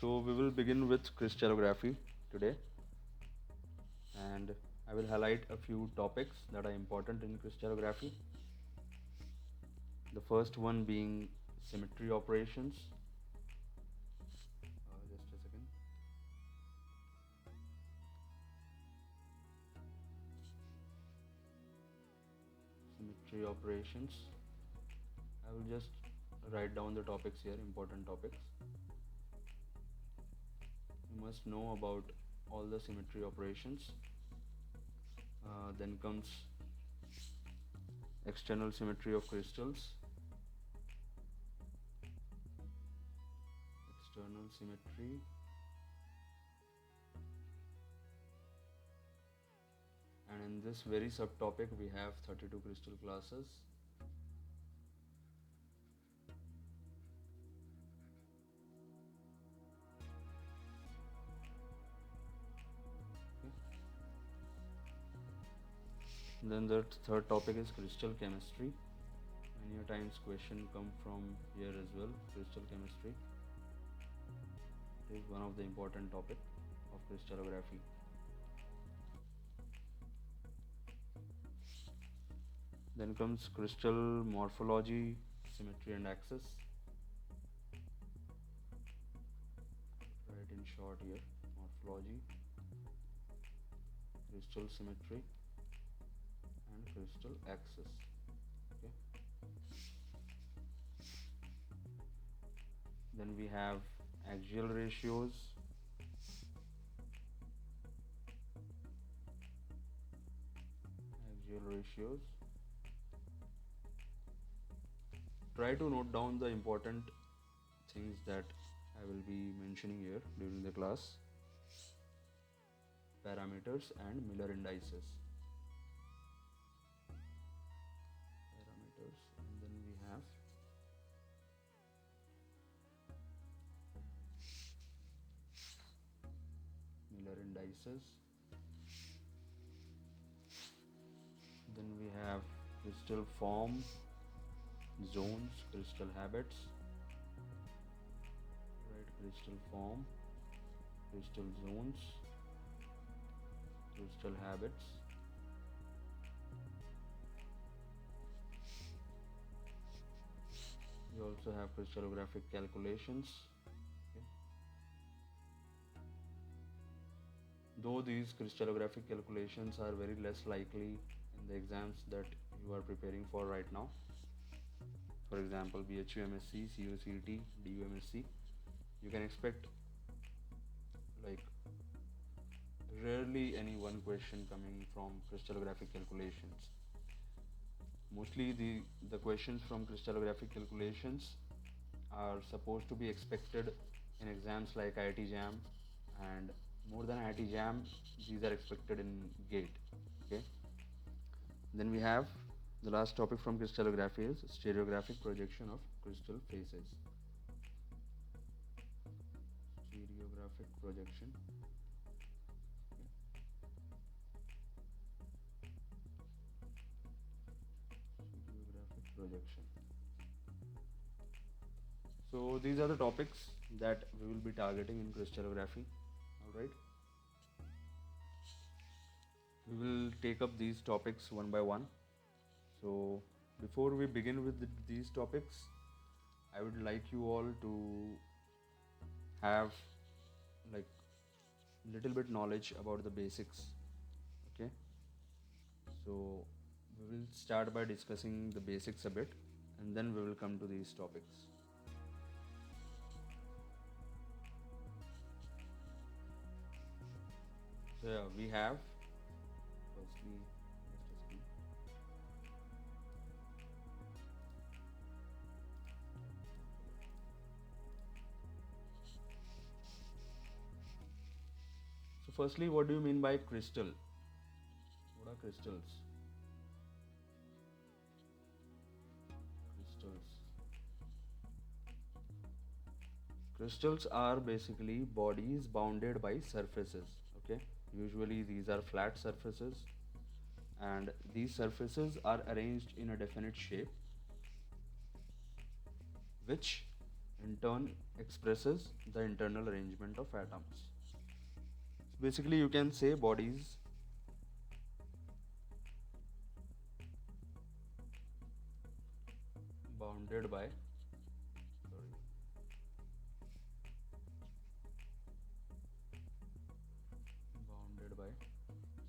So we will begin with crystallography today, and I will highlight a few topics that are important in crystallography. The first one being symmetry operations. Just a second. Symmetry operations. I will just write down the topics here, important topics. You must know about all the symmetry operations. Then comes external symmetry of crystals, external symmetry, and in this very subtopic we have 32 crystal classes. Then the third topic is crystal chemistry. Many a times question come from here as well. Crystal chemistry. It is one of the important topic of crystallography. Then comes crystal morphology, symmetry and axis. Write in short here, morphology, crystal symmetry and crystal axis. Okay. Then we have axial ratios, Try to note down the important things that I will be mentioning here during the class. Parameters and Miller indices. Parameters, and then we have Miller indices. Then we have crystal form, zones, crystal habits. Right, crystal form, crystal zones, crystal habits. We also have crystallographic calculations. Okay. Though these crystallographic calculations are very less likely in the exams that you are preparing for right now. For example, BHU MSc, CUCT, DU MSc, you can expect like rarely any one question coming from crystallographic calculations. Mostly the questions from crystallographic calculations are supposed to be expected in exams like IIT-JAM, and more than IIT-JAM, these are expected in GATE. Okay. Then we have the last topic from crystallography is stereographic projection of crystal faces. Stereographic projection. Stereographic projection. So these are the topics that we will be targeting in crystallography. Alright. We will take up these topics one by one. So before we begin with these topics, I would like you all to have like little bit knowledge about the basics. Okay. So we will start by discussing the basics a bit, and then we will come to these topics. So yeah, we have firstly, so firstly, what do you mean by crystal? What are crystals? Crystals are basically bodies bounded by surfaces. Okay, usually these are flat surfaces, and these surfaces are arranged in a definite shape which in turn expresses the internal arrangement of atoms. So basically you can say bodies bounded by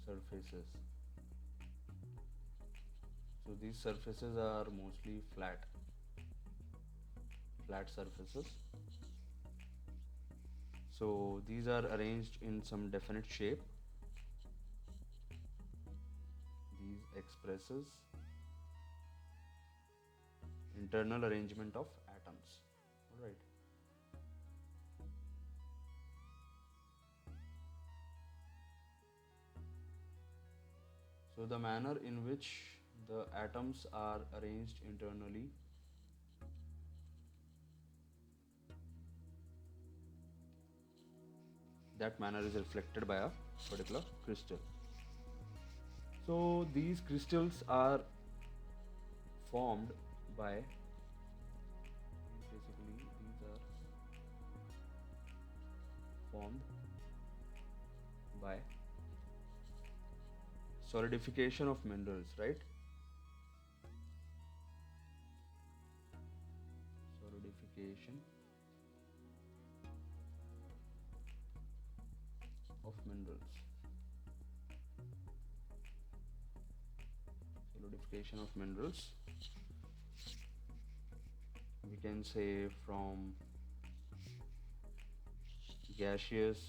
surfaces. So these surfaces are mostly flat surfaces. So these are arranged in some definite shape. These expresses internal arrangement of atoms. All right. So the manner in which the atoms are arranged internally that manner is reflected by a particular crystal. So these crystals are formed by solidification of minerals, right? Solidification of minerals. Solidification of minerals. We can say from gaseous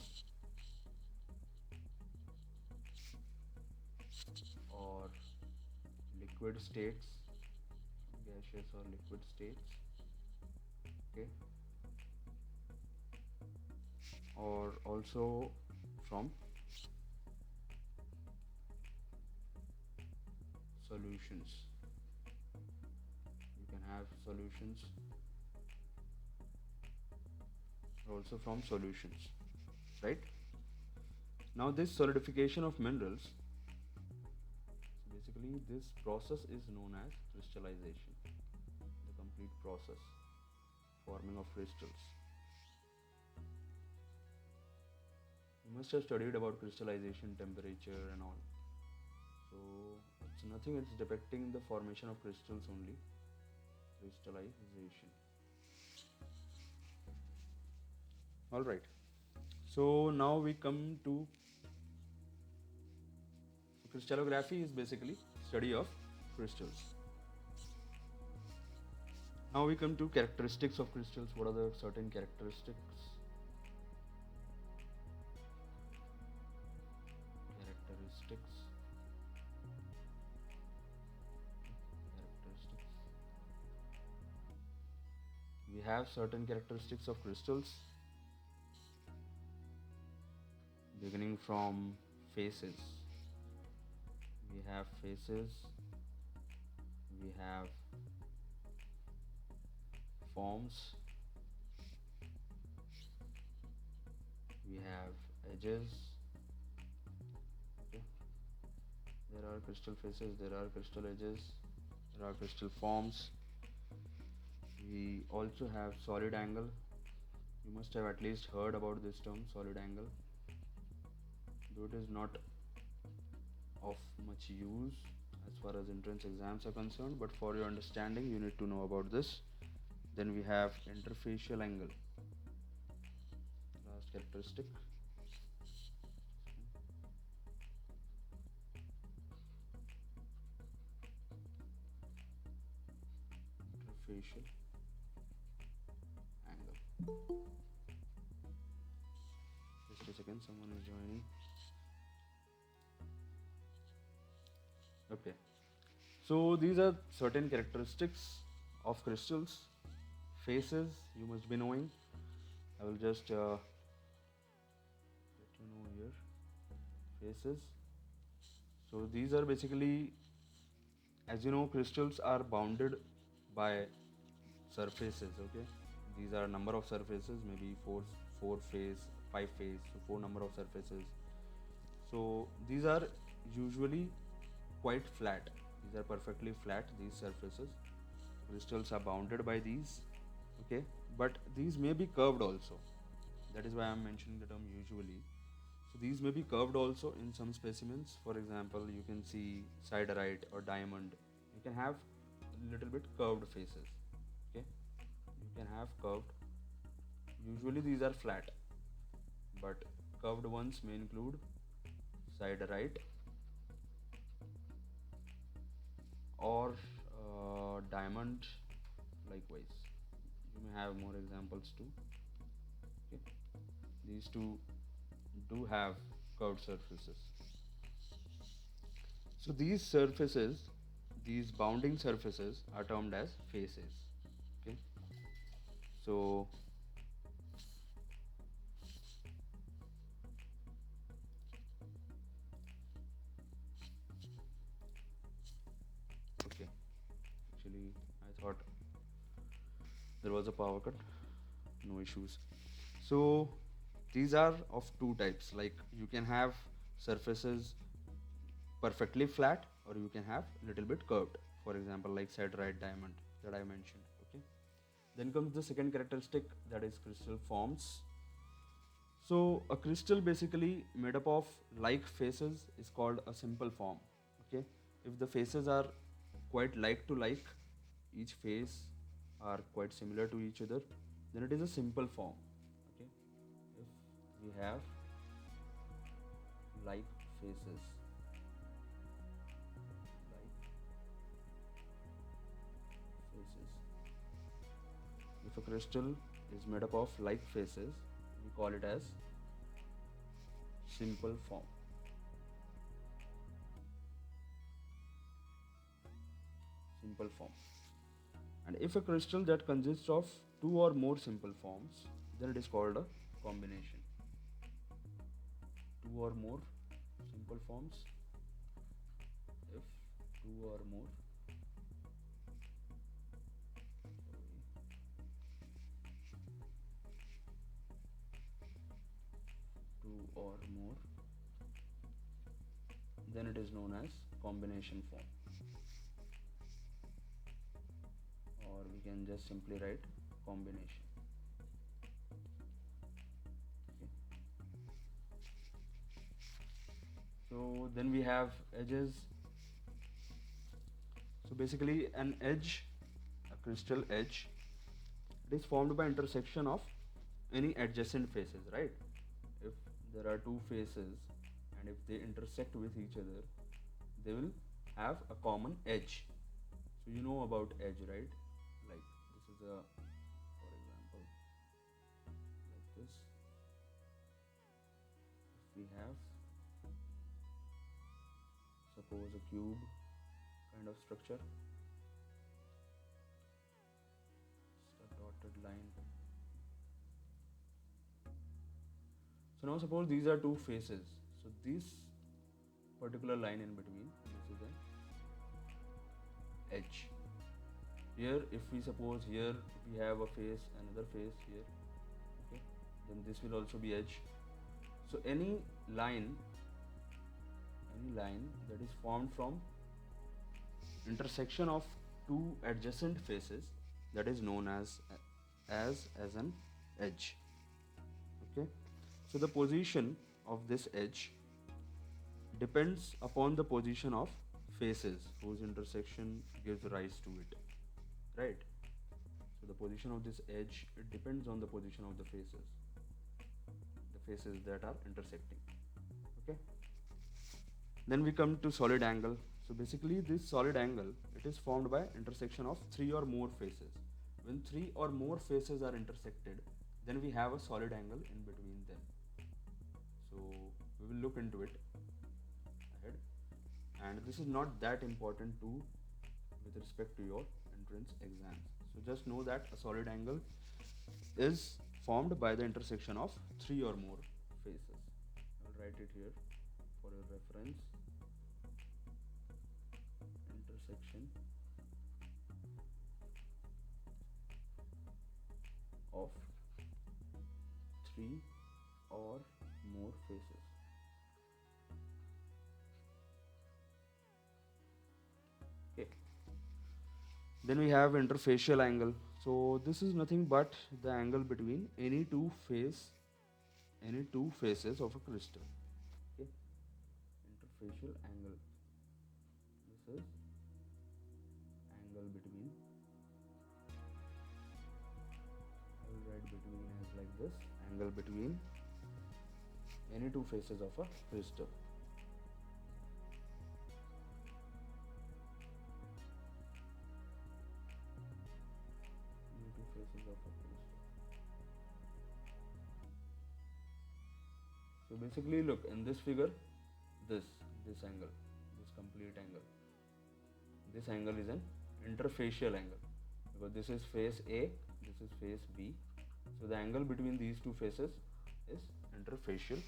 or liquid states, okay, or also from solutions. You can have solutions also from solutions, right? Now this solidification of minerals, basically this process is known as crystallization, the complete process, forming of crystals. You must have studied about crystallization, temperature and all. So it's nothing, it's depicting the formation of crystals only, crystallization. Alright, so now we come to crystallography is basically study of crystals. Now we come to characteristics of crystals. What are the certain characteristics? We have certain characteristics of crystals, beginning from faces. We have faces, we have forms, we have edges. Okay. There are crystal faces, there are crystal edges, there are crystal forms. We also have solid angle. You must have at least heard about this term, solid angle, though it is not of much use as far as entrance exams are concerned, but for your understanding you need to know about this. Then we have interfacial angle, last characteristic. Interfacial angle. Just a second, someone is joining. Okay, so these are certain characteristics of crystals. Faces you must be knowing. I will just let you know here. Faces. So these are basically, as you know, crystals are bounded by surfaces. Okay, these are number of surfaces, maybe four phase, 5 phase, so 4 number of surfaces. So these are usually quite flat. These are perfectly flat, these surfaces. Crystals are bounded by these. okay, but these may be curved also. That is why I am mentioning the term usually. So these may be curved also in some specimens. For example, you can see siderite or diamond. You can have a little bit curved faces. Okay, you can have curved. Usually these are flat, but curved ones may include siderite or diamond. Likewise, you may have more examples too. Okay, these two do have curved surfaces. So these surfaces, these bounding surfaces are termed as faces. Okay, so okay, actually I thought there was a power cut. No issues. So these are of two types. Like you can have surfaces perfectly flat, or you can have little bit curved. For example, like siderite diamond that I mentioned. Okay. Then comes the second characteristic, that is crystal forms. So a crystal basically made up of like faces is called a simple form. Okay. If the faces are quite like to like, each face are quite similar to each other, then it is a simple form. Okay. If we have like faces, like faces. If a crystal is made up of like faces, we call it as simple form. Simple form. And if a crystal that consists of two or more simple forms, then it is called a combination. Two or more simple forms. If two or more, two or more, then it is known as combination form. Or we can just simply write combination. Okay. So then we have edges. So basically an edge, a crystal edge, it is formed by intersection of any adjacent faces, right? If there are two faces and if they intersect with each other, they will have a common edge. So you know about edge, right? Like this is a, for example, like this. If we have, suppose a cube kind of structure, just a dotted line. So now suppose these are two faces. So this particular line in between, this is an edge. Here, if we suppose here we have a face, another face here, okay, then this will also be edge. So any line that is formed from intersection of two adjacent faces, that is known as an edge. Okay, so the position of this edge depends upon the position of faces whose intersection gives rise to it, right? So the position of this edge, it depends on the position of the faces that are intersecting. Okay, then we come to solid angle. So basically this solid angle, it is formed by intersection of three or more faces. When three or more faces are intersected, then we have a solid angle in between them. So we will look into it ahead, and this is not that important too with respect to your entrance exams. So just know that a solid angle is formed by the intersection of three or more faces. I'll write it here for your reference. Intersection of three or more faces. Okay. Then we have interfacial angle. So this is nothing but the angle between any two faces of a crystal. Okay, interfacial angle. This is angle between. I will write between as like this. Angle between any two faces of a crystal. Any two faces of a crystal. So basically, look in this figure, this angle, this complete angle. This angle is an interfacial angle because this is face A, this is face B. So the angle between these two faces is interfacial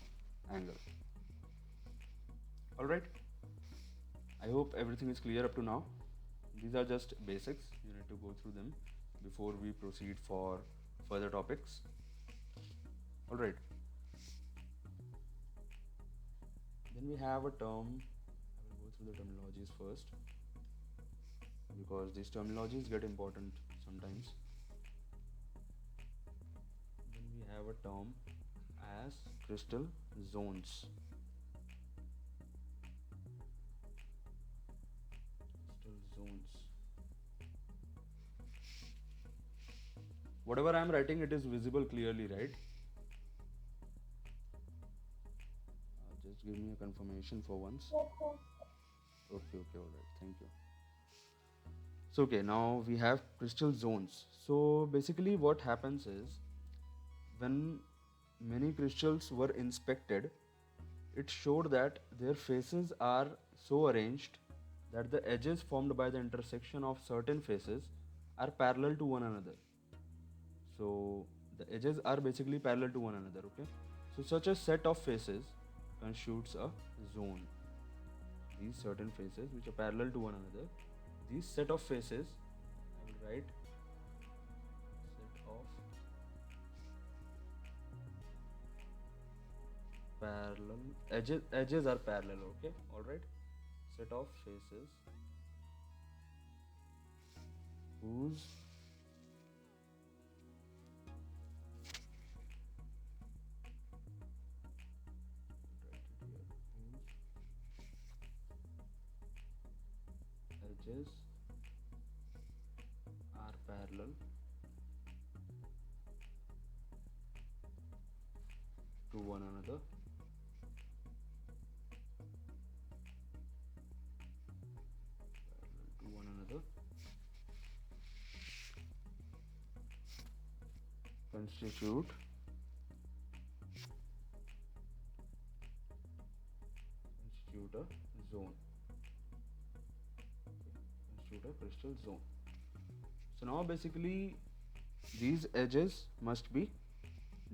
angle. Alright, I hope everything is clear up to now. These are just basics, you need to go through them before we proceed for further topics. Alright, then we have a term. I will go through the terminologies first because these terminologies get important sometimes. Then we have a term as crystal zones. Crystal zones. Whatever I am writing, it is visible clearly, right? Just give me a confirmation for once. Okay, alright, thank you. So okay, now we have crystal zones. So basically what happens is when many crystals were inspected, it showed that their faces are so arranged that the edges formed by the intersection of certain faces are parallel to one another. So the edges are basically parallel to one another, okay? So such a set of faces constitutes a zone. These certain faces which are parallel to one another, these set of faces, I will write set of parallel edges are parallel, okay, all right, set of faces whose edges are parallel to one another constitute a zone. Constitute a crystal zone. So now basically these edges must be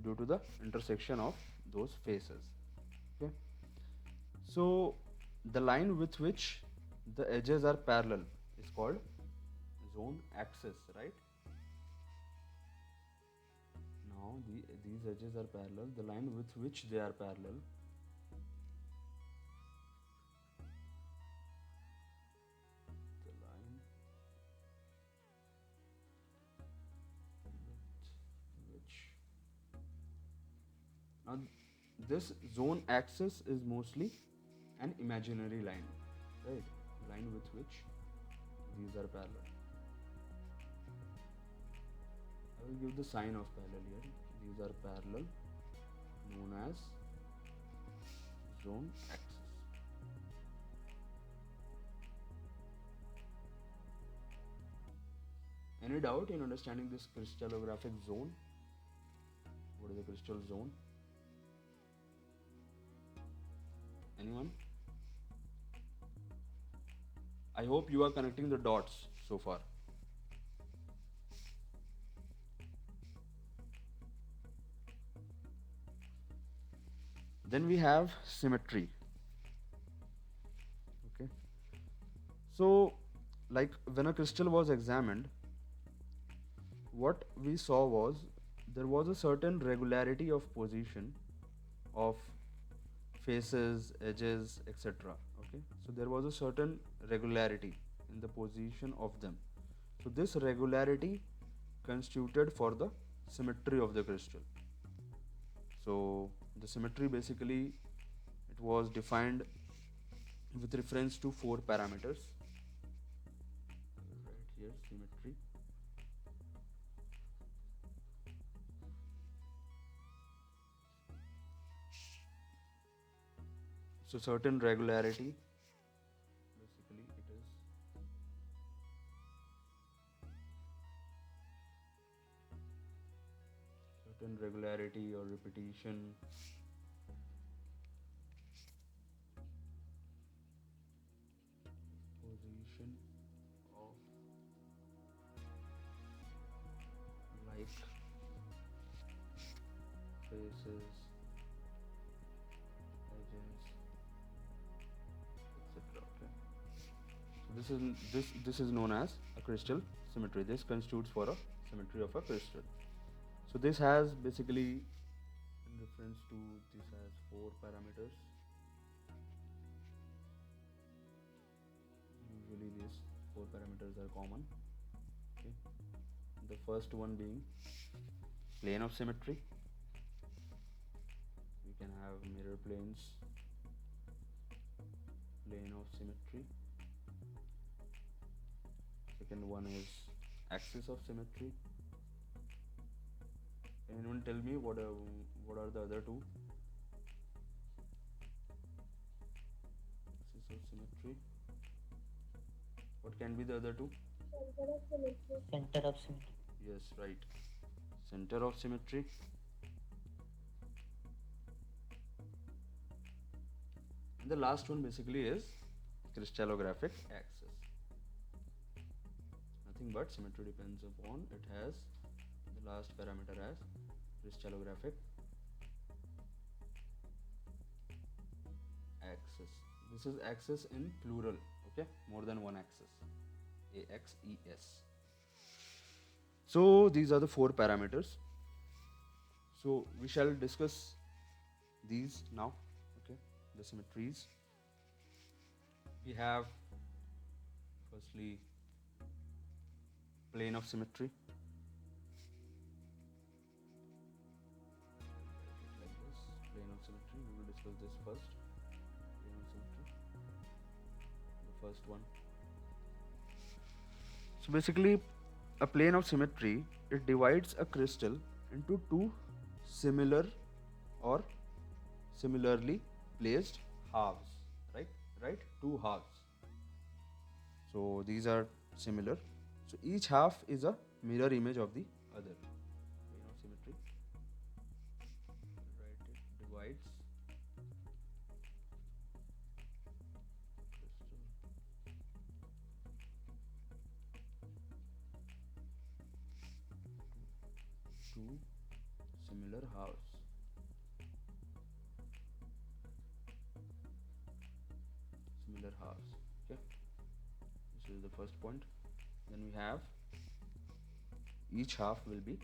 due to the intersection of those faces. Okay. So the line with which the edges are parallel is called zone axis, right? Now these edges are parallel. The line with which they are parallel now this zone axis is mostly an imaginary line, right? Line with which these are parallel. I will give the sign of parallel here. These are parallel, known as zone axis. Any doubt in understanding this crystallographic zone? What is a crystal zone? Anyone? I hope you are connecting the dots so far. Then we have symmetry. Okay. So, like when a crystal was examined, what we saw was there was a certain regularity of position of faces, edges, etc. Okay, so there was a certain regularity in the position of them. So this regularity constituted for the symmetry of the crystal. So the symmetry basically it was defined with reference to 4 parameters. Right here, symmetry. So certain regularity, basically it is certain regularity or repetition, position of like faces, edges, etc. Okay. So this is known as a crystal symmetry. This constitutes for a symmetry of a crystal. So this has basically in reference to this has 4 parameters. Usually these 4 parameters are common. Okay. The first one being plane of symmetry. We can have mirror planes, plane of symmetry. Second one is axis of symmetry. Can anyone tell me what are the other two? Axis of symmetry. What can be the other two? Center of symmetry. Center of symmetry. Yes, right. Center of symmetry. And the last one basically is crystallographic axis. Nothing but symmetry depends upon it has the last parameter as crystallographic axis. This is axis in plural, okay? More than one axis. AXES. So these are the 4 parameters. So we shall discuss these now, okay? The symmetries. We have firstly plane of symmetry. Like this, plane of symmetry. We will discuss this first. Plane of symmetry. The first one. So basically, a plane of symmetry, it divides a crystal into 2 similar or similarly placed halves, right, 2 halves. So these are similar. So each half is a mirror image of the other. Plane of symmetry, right, it divides crystal two similar halves. Similar halves. Okay. This is the first point. Then we have each half will be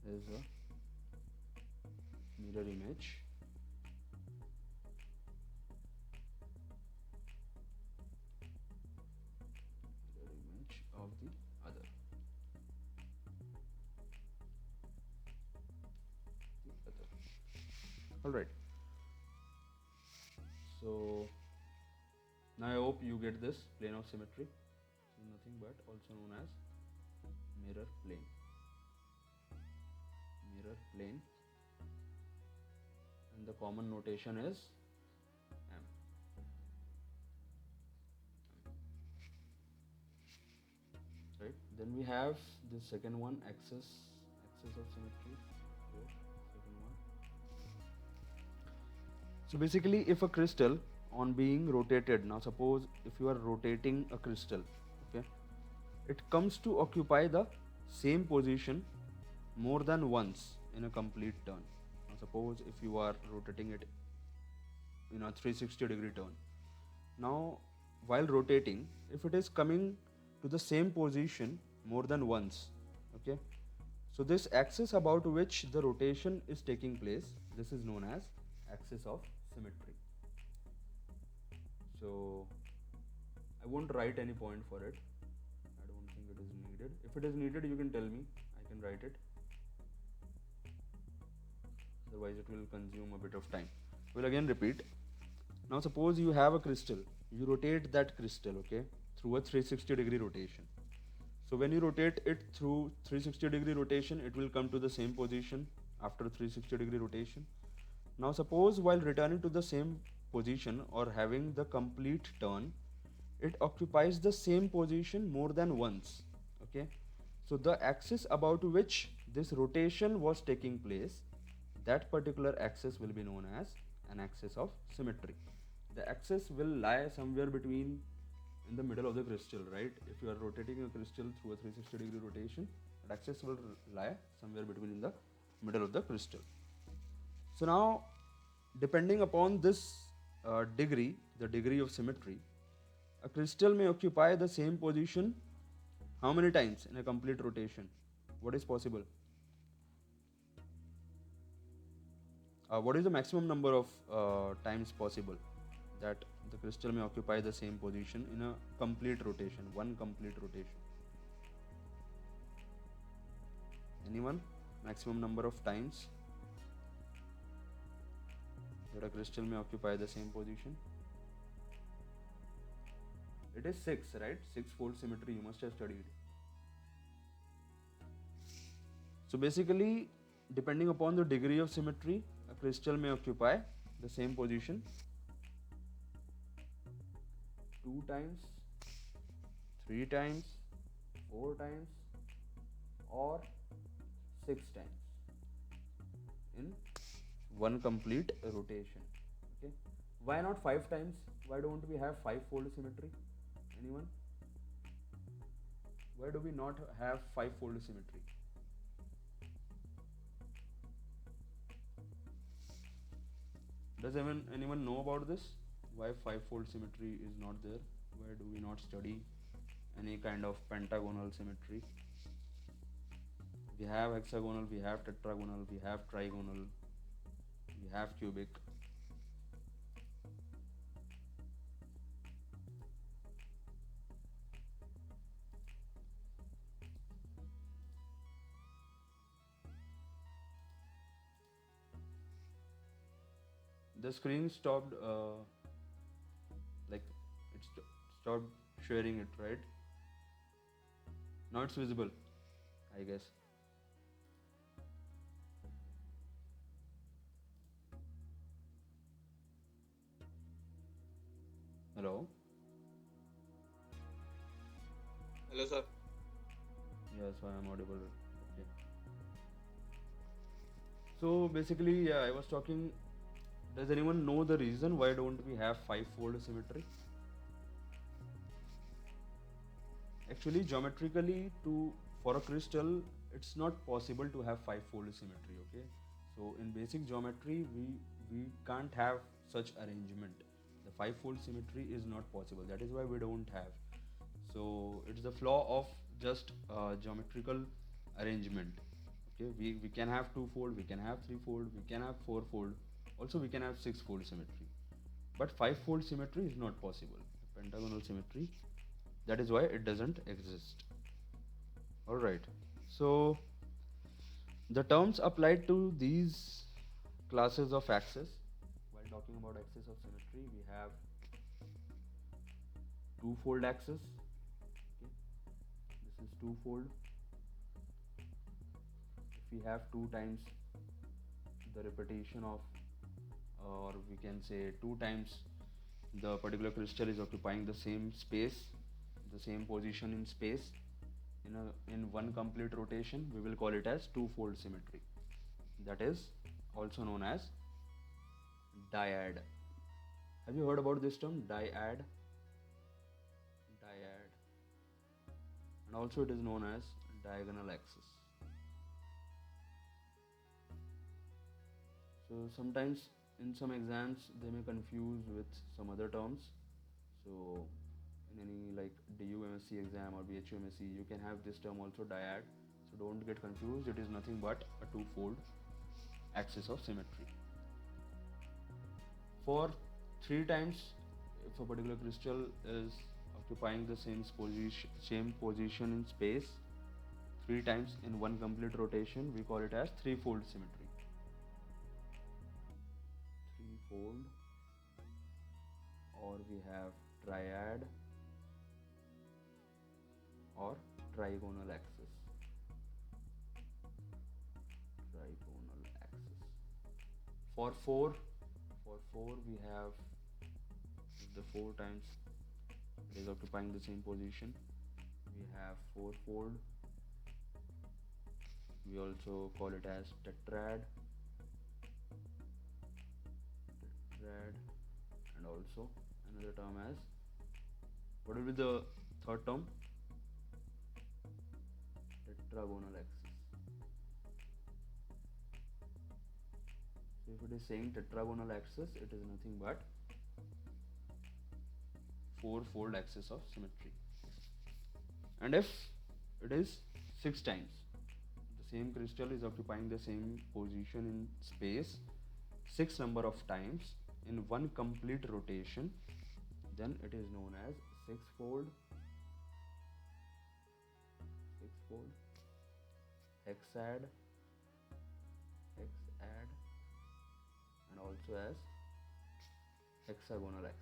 is a mirror image of the other. All right. So now I hope you get this plane of symmetry. Is nothing but also known as mirror plane. Mirror plane, and the common notation is M. Right. Then we have the second one, axis of symmetry. Here, second one. So basically, if a crystal on being rotated, now suppose if you are rotating a crystal, okay, it comes to occupy the same position more than once in a complete turn. Now suppose if you are rotating it in a 360-degree turn. Now while rotating, if it is coming to the same position more than once, okay, so this axis about which the rotation is taking place, this is known as axis of symmetry. So I won't write any point for it. I don't think it is needed. If it is needed, you can tell me. I can write it. Otherwise, it will consume a bit of time. We'll again repeat. Now, suppose you have a crystal. You rotate that crystal, okay, through a 360-degree rotation. So when you rotate it through 360-degree rotation, it will come to the same position after 360-degree rotation. Now suppose while returning to the same position or having the complete turn, it occupies the same position more than once. Okay, so the axis about which this rotation was taking place, that particular axis will be known as an axis of symmetry. The axis will lie somewhere between in the middle of the crystal, right? If you are rotating a crystal through a 360-degree rotation, that axis will lie somewhere between in the middle of the crystal. So now, depending upon this degree, the degree of symmetry, a crystal may occupy the same position how many times in a complete rotation? What is possible? What is the maximum number of times possible that the crystal may occupy the same position in a complete rotation, one complete rotation? Anyone? Maximum number of times that a crystal may occupy the same position? It is 6, right? 6-fold symmetry, you must have studied. So basically, depending upon the degree of symmetry, a crystal may occupy the same position 2 times, 3 times, 4 times, or 6 times in one complete rotation. Okay, why not 5 times? Why don't we have 5-fold symmetry? Anyone? Why do we not have 5-fold symmetry? Does anyone know about this? Why 5-fold symmetry is not there? Why do we not study any kind of pentagonal symmetry? We have hexagonal, we have tetragonal, we have trigonal, we have cubic. The screen stopped, like it stopped sharing it, right? Now it's visible, I guess. Hello? Hello, sir. Yes, I am audible. Okay. So basically, yeah, I was talking. Does anyone know the reason why don't we have 5-fold symmetry? Actually, geometrically, for a crystal, it's not possible to have 5-fold symmetry. Okay, so in basic geometry, we can't have such arrangement. The 5-fold symmetry is not possible. That is why we don't have. So it's the flaw of just geometrical arrangement. Okay, we can have 2-fold, we can have 3-fold, we can have 4-fold, also we can have 6-fold symmetry, but 5-fold symmetry is not possible. The pentagonal symmetry, that is why it doesn't exist. All right, so the terms applied to these classes of axis, while talking about axis of symmetry, we have 2-fold axis. Okay, this is 2-fold. If we have 2 times the repetition of, or we can say 2 times the particular crystal is occupying the same space, the same position in space in one complete rotation, we will call it as 2-fold symmetry. That is also known as dyad. Have you heard about this term, dyad? Dyad. And also it is known as diagonal axis. So sometimes in some exams they may confuse with some other terms. So in any like DU MSc exam or BHU MSc, you can have this term also, dyad. So don't get confused, it is nothing but a 2-fold axis of symmetry. For 3 times, if if a particular crystal is occupying the same position in space 3 times in one complete rotation, we call it as threefold symmetry. Threefold, or we have triad or trigonal axis. Trigonal axis. For four we have, if the 4 times it is occupying the same position, we have fourfold. We also call it as tetrad, and also another term as, what will be the third term? Tetragonal axis. So if it is saying tetragonal axis, it is nothing but fourfold axis of symmetry. And if it is 6 times, the same crystal is occupying the same position in space 6 number of times in one complete rotation, then it is known as sixfold, hexad, and also as hexagonal axis.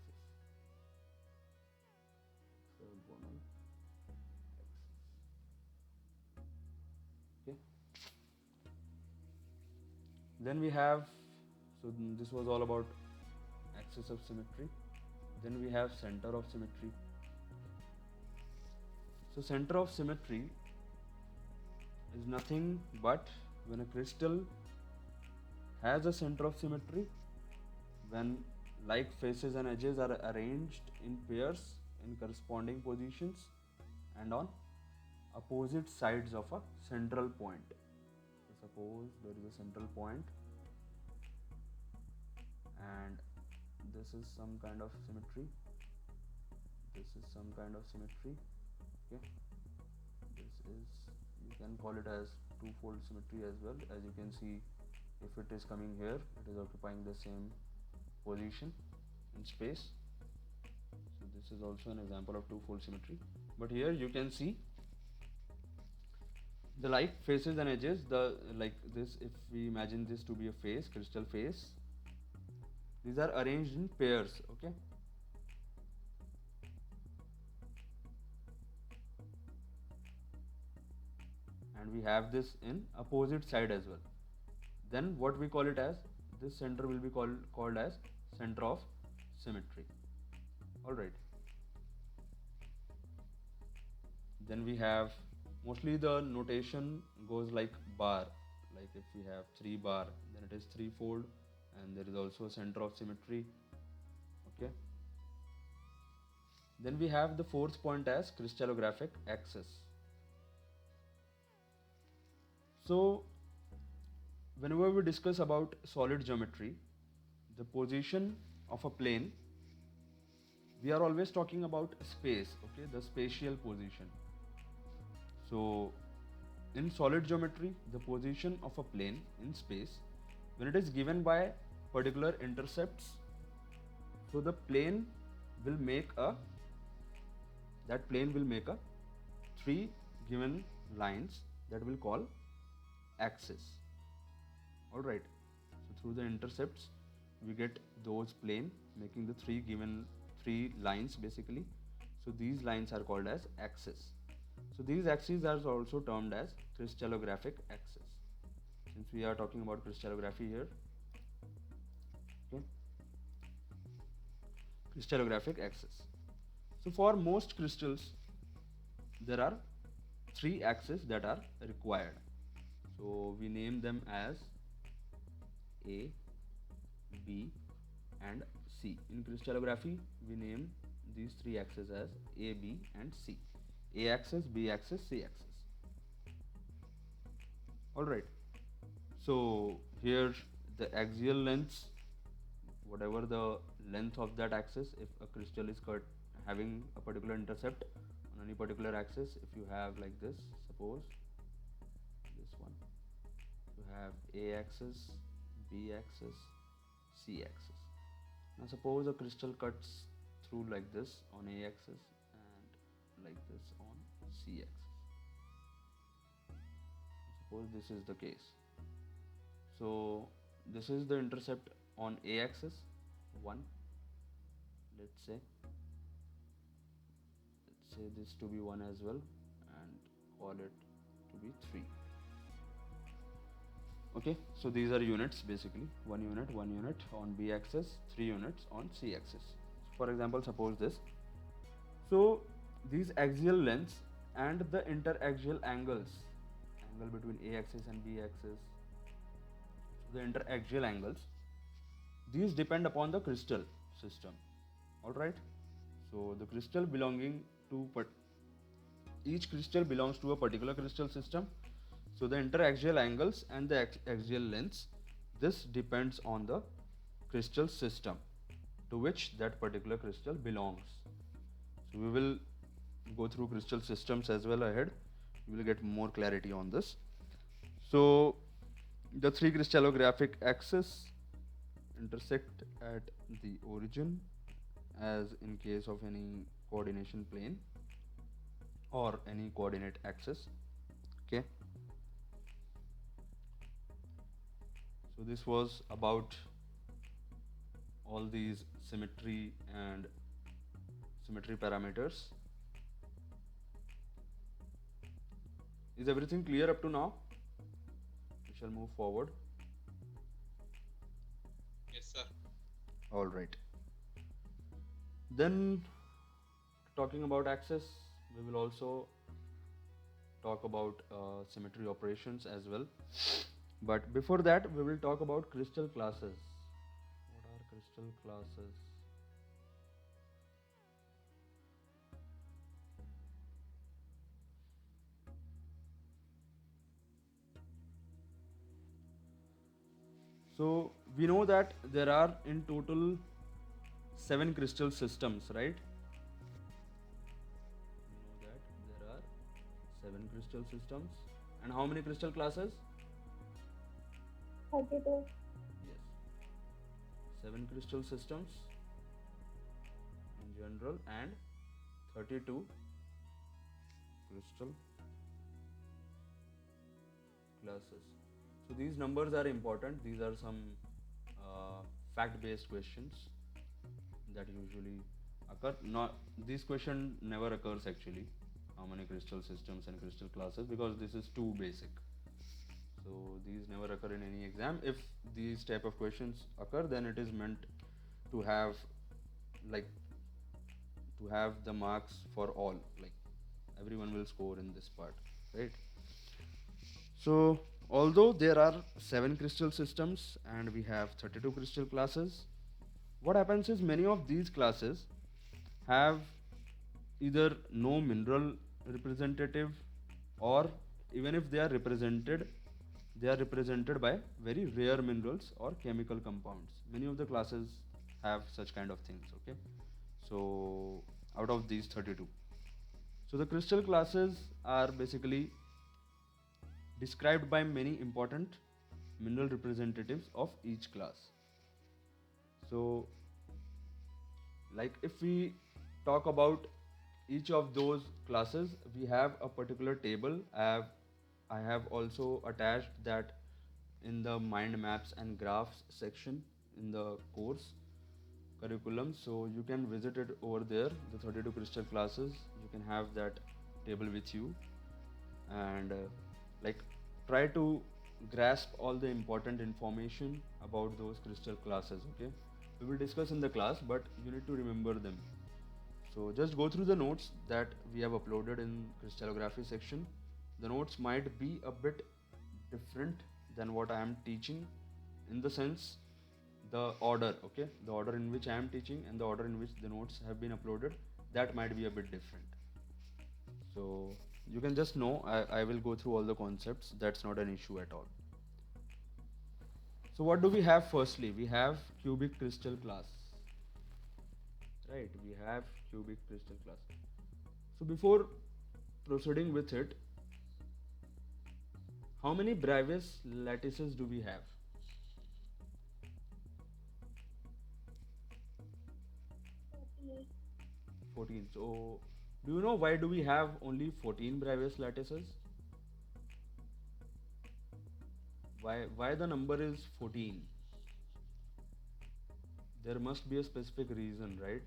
Okay. Then we have, so this was all about axis of symmetry. Then we have center of symmetry. So center of symmetry is nothing but when a crystal has a center of symmetry, when like faces and edges are arranged in pairs in corresponding positions and on opposite sides of a central point. So suppose there is a central point and this is some kind of symmetry, this is some kind of symmetry, okay, this is, you can call it as twofold symmetry as well. As you can see, if it is coming here, it is occupying the same position in space, so this is also an example of twofold symmetry. But here you can see the like faces and edges, the like this, if we imagine this to be a face, crystal face, these are arranged in pairs, okay. And we have this in opposite side as well. Then what we call it as, this center will be called as center of symmetry. All right. Then we have, mostly the notation goes like bar, like if we have 3 bar, then it is threefold, and there is also a center of symmetry, okay. Then we have the fourth point as crystallographic axis. So whenever we discuss about solid geometry, the position of a plane, we are always talking about space, okay, the spatial position. So in solid geometry, the position of a plane in space, when it is given by particular intercepts, so the plane will make a, that plane will make a 3 given lines that we'll call axis. All right. So through the intercepts, we get those plane making the 3 lines basically. So these lines are called as axis. So these axes are also termed as crystallographic axis. Since we are talking about crystallography here, okay, crystallographic axis. So for most crystals, there are 3 axes that are required. So we name them as A, B, and C. In crystallography, we name these 3 axes as A, B, and C. A axis, B axis, C axis. Alright. So here the axial lengths, whatever the length of that axis, if a crystal is having a particular intercept on any particular axis, if you have like this, suppose this one, you have A axis, B axis, C axis. Now suppose a crystal cuts through like this on A axis and like this on C axis. Suppose this is the case. So this is the intercept on A axis 1. Let's say this to be 1 as well and call it to be 3. Okay, so these are units basically, 1 unit on B axis, 3 units on C axis. For example, suppose this. So these axial lengths and the interaxial angles, angle between A axis and B axis, the interaxial angles, these depend upon the crystal system. Alright, so the crystal belonging to each crystal belongs to a particular crystal system. So the interaxial angles and the axial lengths, this depends on the crystal system to which that particular crystal belongs. So we will go through crystal systems as well ahead. You will get more clarity on this. So the 3 crystallographic axes intersect at the origin, as in case of any coordination plane or any coordinate axis. Okay, so this was about all these symmetry and symmetry parameters. Is everything clear up to now? We shall move forward. Yes, sir. All right. Then, talking about axis, we will also talk about symmetry operations as well. But before that, we will talk about crystal classes. What are crystal classes? So we know that there are in total 7 crystal systems, right? We know that there are 7 crystal systems. And how many crystal classes? 32. Yes. 7 crystal systems in general and 32 crystal classes. So these numbers are important. These are some fact-based questions that usually occur. Not this question never occurs actually. How many crystal systems and crystal classes, because this is too basic. So these never occur in any exam. If these type of questions occur, then it is meant to have the marks for all. Like everyone will score in this part, right? So although there are 7 crystal systems and we have 32 crystal classes, what happens is many of these classes have either no mineral representative, or even if they are represented by very rare minerals or chemical compounds. Many of the classes have such kind of things. Okay, so out of these 32, so the crystal classes are basically described by many important mineral representatives of each class. So like if we talk about each of those classes, we have a particular table. I have also attached that in the mind maps and graphs section in the course curriculum, so you can visit it over there, the 32 crystal classes. You can have that table with you and like try to grasp all the important information about those crystal classes. Okay, we will discuss in the class, but you need to remember them. So just go through the notes that we have uploaded in crystallography section. The notes might be a bit different than what I am teaching, in the sense the order, okay, the order in which I am teaching and the order in which the notes have been uploaded, that might be a bit different. So you can just know I will go through all the concepts. That's not an issue at all. So what do we have? Firstly, we have cubic crystal class. Right, we have cubic crystal class. So before proceeding with it, how many Bravais lattices do we have? 48. 14. So, do you know why do we have only 14 Bravais lattices? Why the number is 14? There must be a specific reason, right?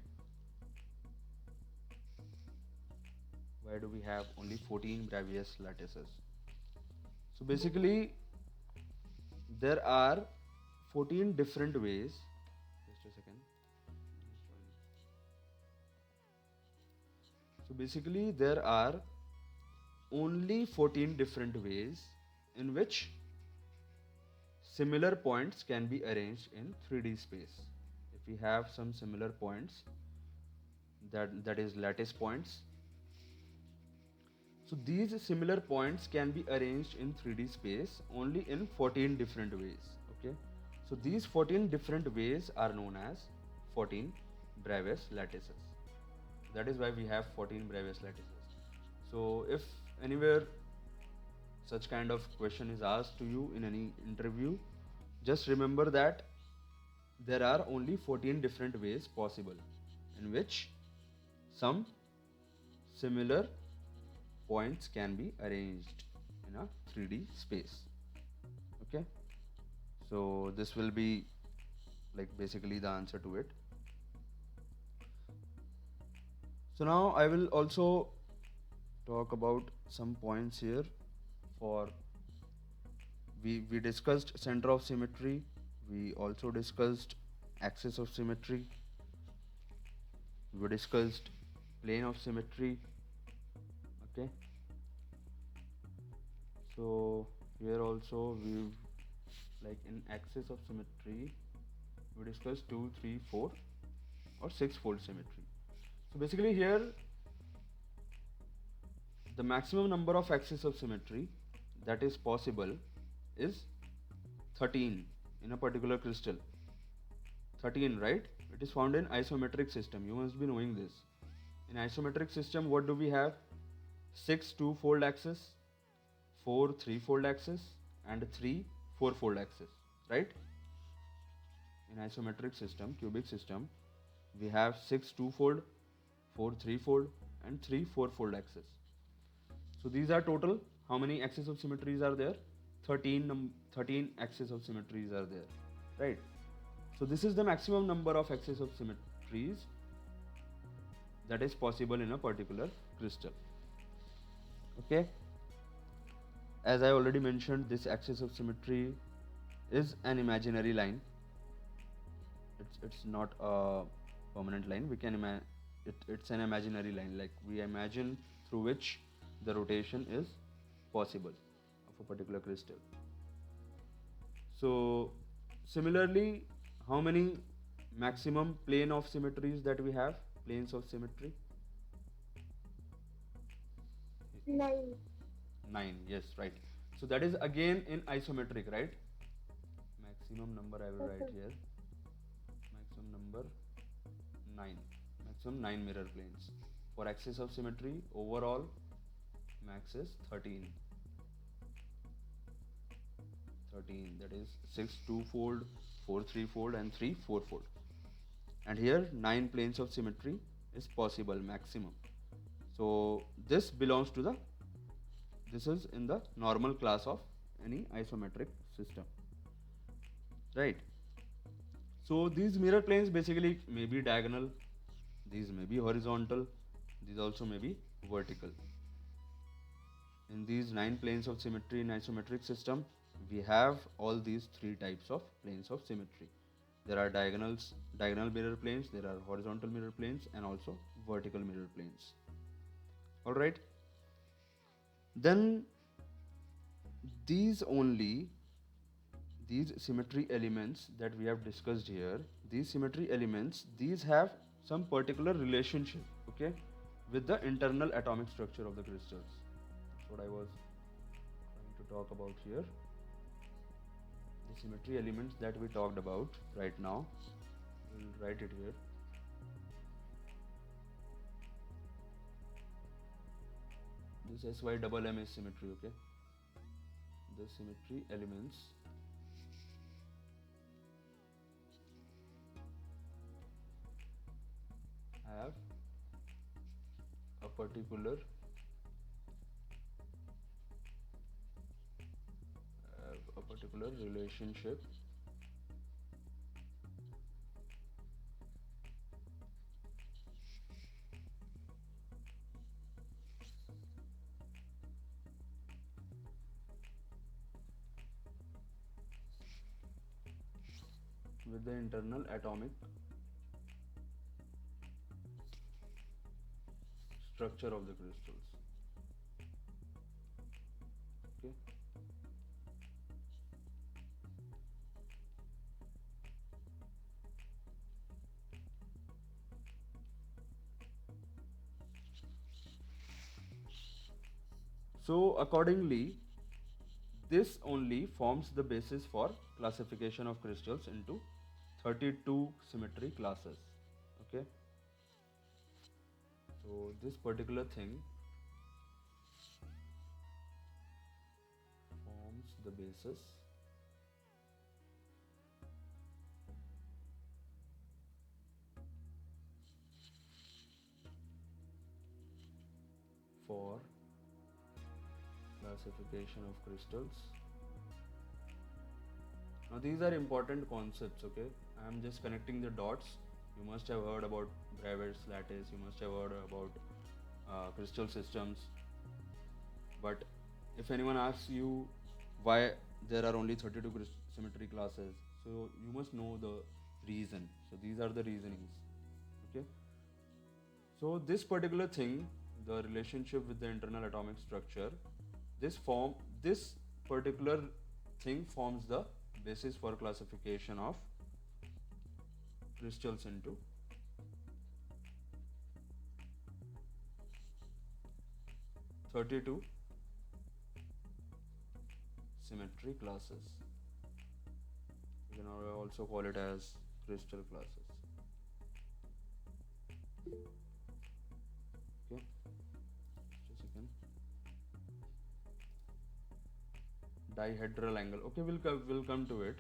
Why do we have only 14 Bravais lattices? So basically, there are 14 different ways. Just a second. So basically, there are only 14 different ways in which similar points can be arranged in 3D space. If we have some similar points, that is lattice points. So these similar points can be arranged in 3D space only in 14 different ways. Okay. So these 14 different ways are known as 14 Bravais lattices. That is why we have 14 Bravais lattices. So if anywhere such kind of question is asked to you in any interview, just remember that there are only 14 different ways possible in which some similar points can be arranged in a 3D space. Okay, so this will be like basically the answer to it. So now I will also talk about some points here. For we discussed center of symmetry, we also discussed axis of symmetry, we discussed plane of symmetry. Okay, so here also we, like in axis of symmetry, we discussed 2, 3, 4 or 6-fold symmetry. So basically here the maximum number of axis of symmetry that is possible is 13 in a particular crystal. 13, right? It is found in isometric system. You must be knowing this. In isometric system, what do we have? 6 2-fold axis, 4 3-fold axis, and 3 4-fold axis, right? In isometric system, cubic system, we have 6 2-fold, 4 3-fold, and 3 4-fold axis. So these are total. How many axes of symmetries are there? 13 axes of symmetries are there, right? So this is the maximum number of axes of symmetries that is possible in a particular crystal. Okay, as I already mentioned, this axis of symmetry is an imaginary line. It's not a permanent line. We can it's an imaginary line, like we imagine through which the rotation is possible of a particular crystal. So similarly, how many maximum plane of symmetries that we have? Planes of symmetry? 9. 9, yes, right. So that is again in isometric, right? Maximum number I will write here. Maximum number 9. Maximum 9 mirror planes. For axis of symmetry, overall max is 13. 13, that is 6 2-fold, 4 3-fold, and 3 4-fold. And here 9 planes of symmetry is possible, maximum. So this belongs to the, this is in the normal class of any isometric system, right? So these mirror planes basically may be diagonal, these may be horizontal, these also may be vertical. In these 9 planes of symmetry in isometric system, we have all these 3 types of planes of symmetry. There are diagonal mirror planes, there are horizontal mirror planes, and also vertical mirror planes. Alright. Then these symmetry elements that we have discussed here, these symmetry elements, these have some particular relationship, okay, with the internal atomic structure of the crystals. That's what I was trying to talk about here. The symmetry elements that we talked about right now, we'll write it here. This SYMM is symmetry, okay? The symmetry elements have particular relationship with the internal atomic structure of the crystals. Okay. So accordingly, this only forms the basis for classification of crystals into 32 symmetry classes. Okay. So this particular thing forms the basis for classification of crystals. Now these are important concepts, okay? I am just connecting the dots. You must have heard about Bravett's lattice, you must have heard about crystal systems. But if anyone asks you why there are only 32 symmetry classes, so you must know the reason. So these are the reasonings, okay? So this particular thing, the relationship with the internal atomic structure, this particular thing forms the basis for classification of crystals into 32 symmetry classes. You can also call it as crystal classes. Okay, just a second. Dihedral angle. Okay, we'll come to it.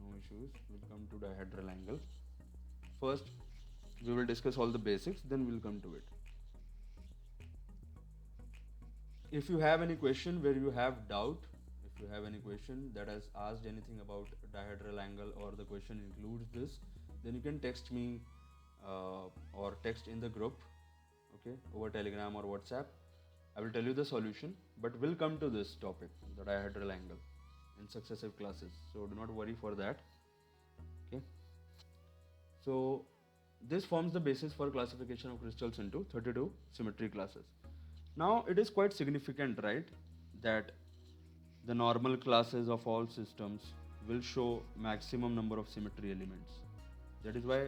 No issues. We'll come to dihedral angle. First, we will discuss all the basics. Then we'll come to it. If you have any question where you have doubt, if you have any question that has asked anything about dihedral angle or the question includes this, then you can text me or text in the group, okay, over Telegram or WhatsApp. I will tell you the solution, but we'll come to this topic, the dihedral angle, in successive classes. So do not worry for that. Okay. So this forms the basis for classification of crystals into 32 symmetry classes. Now it is quite significant, right, that the normal classes of all systems will show maximum number of symmetry elements. That is why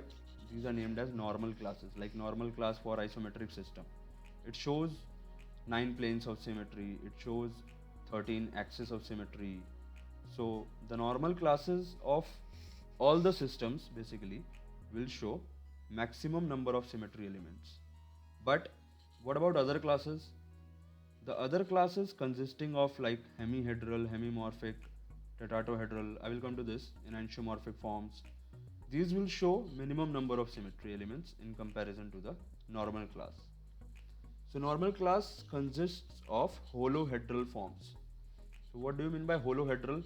these are named as normal classes, like normal class for isometric system. It shows 9 planes of symmetry, it shows 13 axes of symmetry. So the normal classes of all the systems basically will show maximum number of symmetry elements. But what about other classes? The other classes consisting of like hemihedral, hemimorphic, tetrahedral, I will come to this, in enantiomorphic forms. These will show minimum number of symmetry elements in comparison to the normal class. So normal class consists of holohedral forms. So what do you mean by holohedral?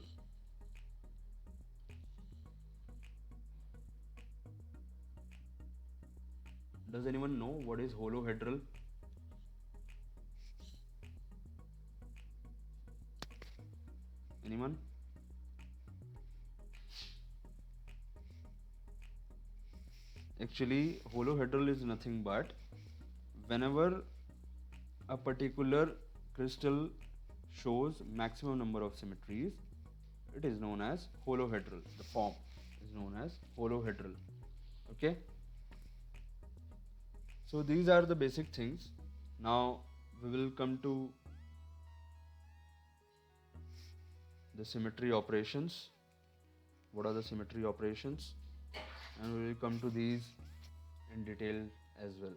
Does anyone know what is holohedral? Anyone? Actually, holohedral is nothing but whenever a particular crystal shows maximum number of symmetries, it is known as holohedral. The form is known as holohedral. Okay. So these are the basic things. Now we will come to the symmetry operations. What are the symmetry operations? And we will come to these in detail as well.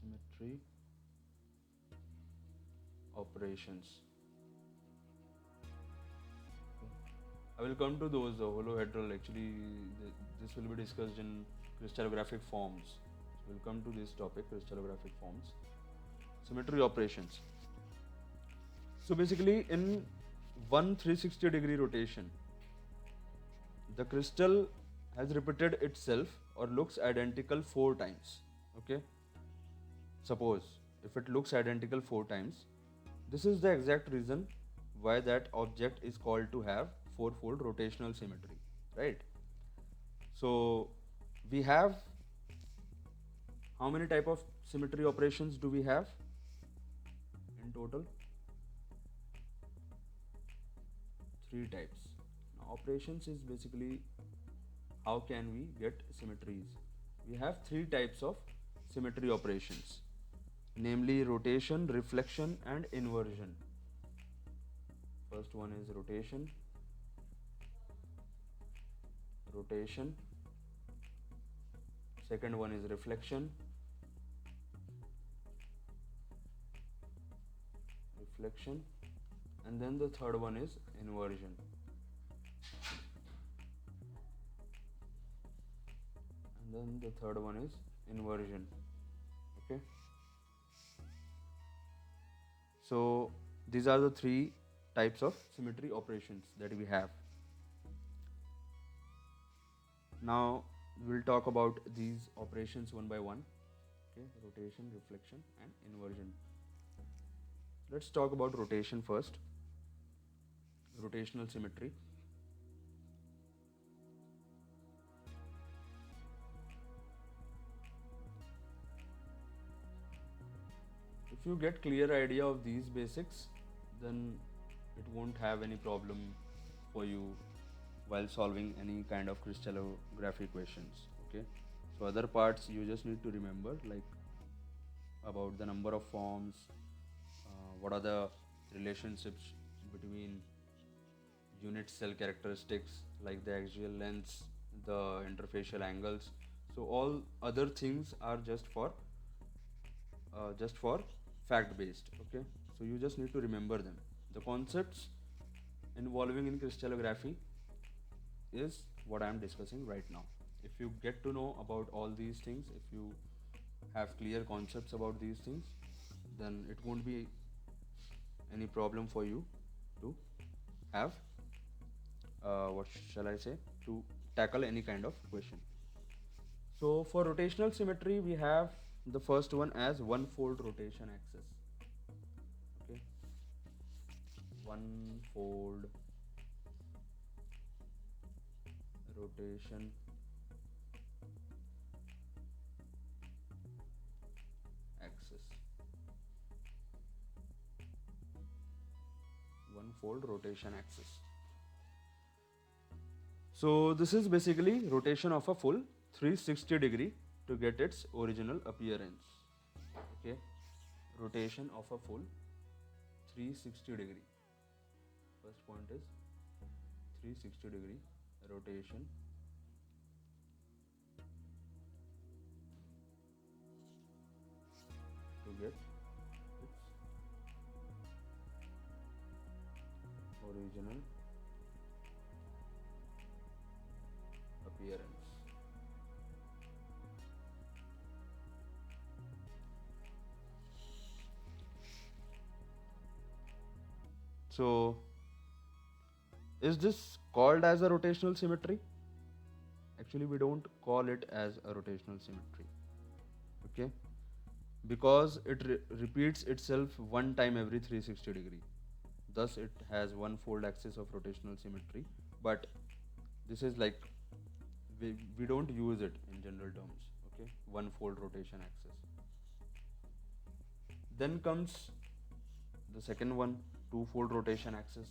Symmetry operations. I will come to those holohedral. Actually, this will be discussed in crystallographic forms. So we'll come to this topic, crystallographic forms. Symmetry operations. So basically, in one 360-degree rotation, the crystal has repeated itself or looks identical 4 times. Okay. Suppose if it looks identical 4 times, this is the exact reason why that object is called to have 4-fold rotational symmetry, right? So we have how many type of symmetry operations do we have in total? 3 types. Now operations is basically how can we get symmetries. We have 3 types of symmetry operations, namely rotation, reflection and inversion. First one is rotation. Second one is reflection. And then the third one is inversion. Okay. So these are the 3 types of symmetry operations that we have. Now we'll talk about these operations one by one. Okay, rotation, reflection and inversion. Let's talk about rotation first. Rotational symmetry. If you get clear idea of these basics, then it won't have any problem for you while solving any kind of crystallography questions. Okay, so other parts you just need to remember, like about the number of forms, what are the relationships between unit cell characteristics like the axial lengths, the interfacial angles. So all other things are just for fact based. Okay, so you just need to remember them. The concepts involving in crystallography is what I am discussing right now. If you get to know about all these things, if you have clear concepts about these things, then it won't be any problem for you to have what shall I say, to tackle any kind of question. So for rotational symmetry, we have the first one as one-fold rotation axis. Okay, one-fold rotation axis. One-fold rotation axis. So this is basically rotation of a full 360 degree to get its original appearance. Okay, rotation of a full 360 degree. First point is 360 degree rotation to get its original appearance. So is this called as a rotational symmetry? Actually, we don't call it as a rotational symmetry. Okay, because it repeats itself one time every 360 degree. Thus it has one fold axis of rotational symmetry, but this is like we don't use it in general terms. Okay, one fold rotation axis. Then comes the second one, two-fold rotation axis.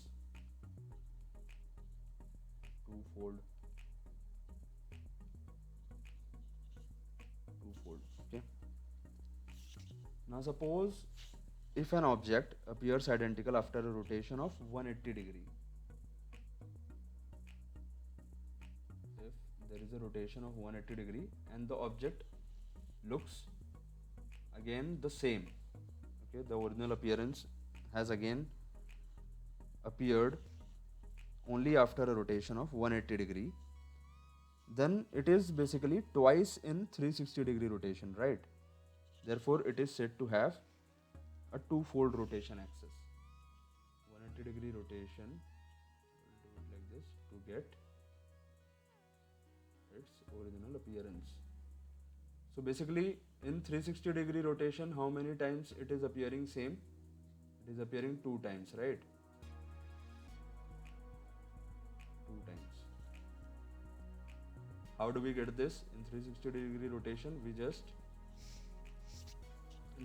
Two-fold. Okay. Now suppose if an object appears identical after a rotation of 180 degree. If there is a rotation of 180 degree and the object looks again the same. Okay, the original appearance has again appeared only after a rotation of 180 degree, then it is basically twice in 360 degree rotation, right? Therefore, it is said to have a two-fold rotation axis. 180 degree rotation, we'll do it like this to get its original appearance. So basically in 360 degree rotation, how many times it is appearing same? It is appearing 2 times, right? 2 times. How do we get this? In 360 degree rotation, we just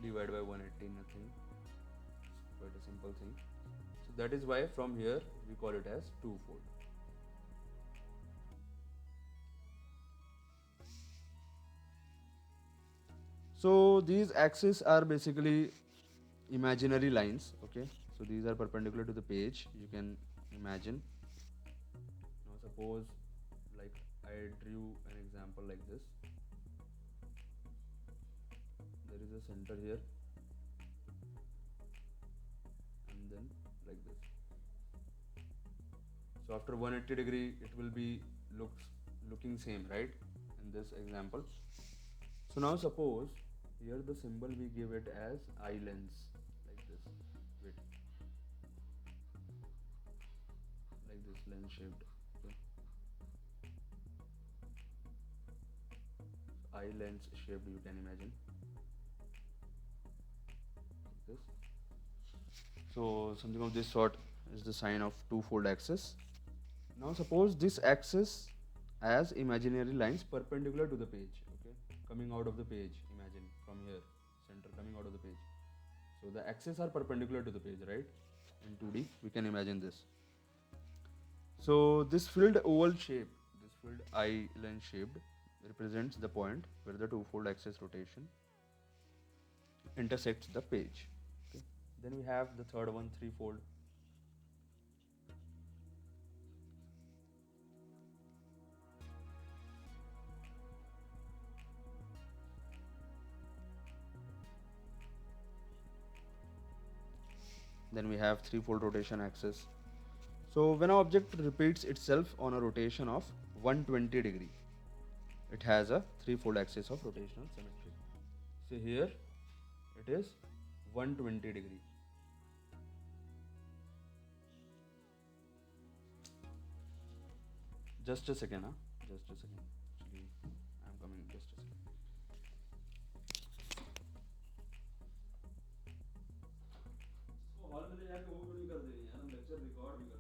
divide by 180, nothing. It's quite a simple thing. So that is why from here we call it as two-fold. So these axes are basically imaginary lines, okay? So these are perpendicular to the page, you can imagine. Now suppose like I drew an example like this. There is a center here and then like this. So after 180 degree it will be looking same, right? In this example. So now suppose here the symbol we give it as I lens like this. Wait. Like this, lens shaped. Okay. So I lens shaped, you can imagine. Like this. So something of this sort is the sign of two-fold axis. Now suppose this axis as imaginary lines perpendicular to the page, okay, coming out of the page. Imagine from here, center coming out of the page. So the axes are perpendicular to the page, right? In 2D we can imagine this. So this filled oval shape, this filled I lens shaped, represents the point where the two-fold axis rotation intersects the page. Okay. Then we have the third one, threefold. Then we have threefold rotation axis. So when an object repeats itself on a rotation of 120 degree, it has a threefold axis of rotational symmetry. So here it is 120 degree. Just a second, huh? Just a second. Actually, I'm coming. Just a second. Hall में ले जाके वो भी नहीं कर देनी यार, हम लेक्चर रिकॉर्ड भी कर